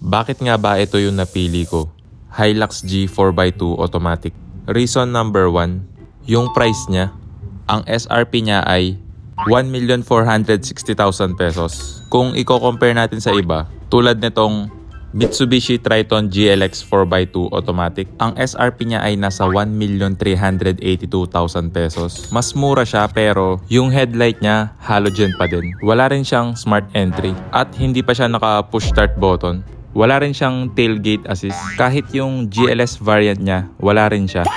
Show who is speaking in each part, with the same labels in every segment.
Speaker 1: Bakit nga ba ito yung napili ko? Hilux G 4x2 automatic. Reason number 1, yung price niya. Ang SRP niya ay 1,460,000 pesos. Kung i-compare natin sa iba, tulad nitong Mitsubishi Triton GLX 4x2 automatic, ang SRP niya ay nasa 1,382,000 pesos. Mas mura siya pero yung headlight niya halogen pa din. Wala rin siyang smart entry at hindi pa siya naka-push start button. Wala rin siyang tailgate assist. Kahit yung GLS variant niya, wala rin siya.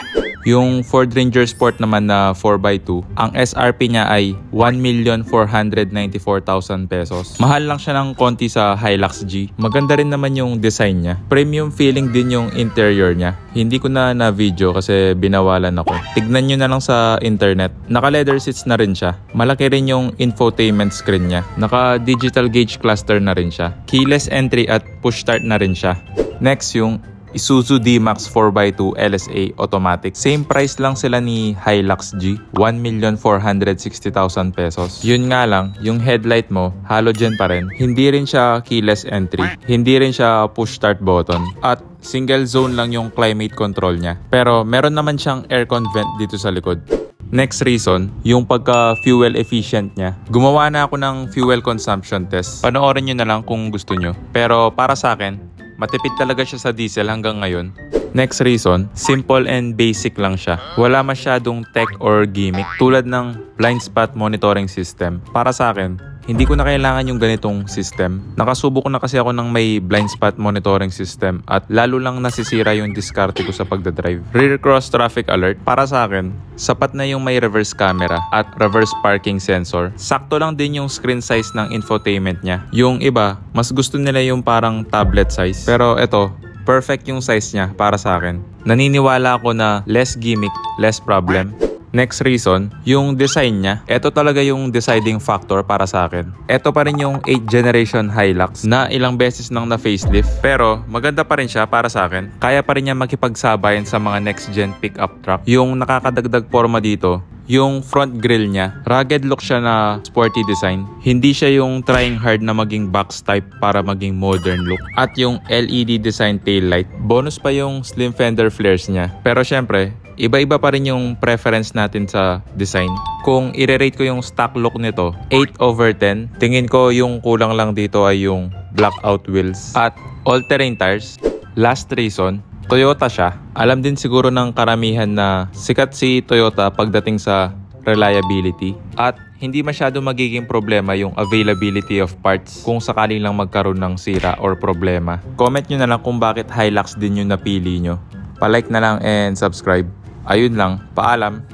Speaker 1: Yung Ford Ranger Sport naman na 4x2, ang SRP niya ay 1,494,000 pesos. Mahal lang siya ng konti sa Hilux G. Maganda rin naman yung design niya. Premium feeling din yung interior niya. Hindi ko na video kasi binawalan ako. Tignan nyo na lang sa internet. Naka leather seats na rin siya. Malaki rin yung infotainment screen niya. Naka digital gauge cluster na rin siya. Keyless entry at push start na rin siya. Next yung Isuzu D-Max 4x2 LSA automatic. Same price lang sila ni Hilux G, 1,460,000 pesos. Yun nga lang, yung headlight mo, halogen pa rin. Hindi rin siya keyless entry. Hindi rin siya push start button. At single zone lang yung climate control niya. Pero meron naman siyang aircon vent dito sa likod. Next reason, yung pagka-fuel efficient niya. Gumawa na ako ng fuel consumption test. Panoorin nyo na lang kung gusto nyo. Pero para sa akin, matipid talaga siya sa diesel hanggang ngayon. Next reason, simple and basic lang siya. Wala masyadong tech or gimmick tulad ng blind spot monitoring system. Para sa akin, hindi ko na kailangan yung ganitong system. Nakasubok na kasi ako ng may blind spot monitoring system at lalo lang nasisira yung diskarte ko sa pagdadrive. Rear cross traffic alert, para sa akin, sapat na yung may reverse camera at reverse parking sensor. Sakto lang din yung screen size ng infotainment niya. Yung iba, mas gusto nila yung parang tablet size. Pero ito, perfect yung size niya para sa akin. Naniniwala ako na less gimmick, less problem. Next reason, yung design niya. Ito talaga yung deciding factor para sa akin. Ito pa rin yung 8th generation Hilux na ilang beses nang na-facelift. Pero maganda pa rin siya para sa akin. Kaya pa rin niya makipagsabayan sa mga next gen pickup truck. Yung nakakadagdag forma dito, yung front grille niya, rugged look siya na sporty design. Hindi siya yung trying hard na maging box type para maging modern look. At yung LED design taillight. Bonus pa yung slim fender flares niya. Pero syempre, iba-iba pa rin yung preference natin sa design. Kung i-rate ko yung stock look nito, 8/10. Tingin ko yung kulang lang dito ay yung blackout wheels at all-terrain tires. Last reason, Toyota siya. Alam din siguro ng karamihan na sikat si Toyota pagdating sa reliability. At hindi masyado magiging problema yung availability of parts kung sakaling lang magkaroon ng sira or problema. Comment nyo na lang kung bakit Hilux din yung napili nyo. Pa-like na lang and subscribe. Ayun lang, paalam.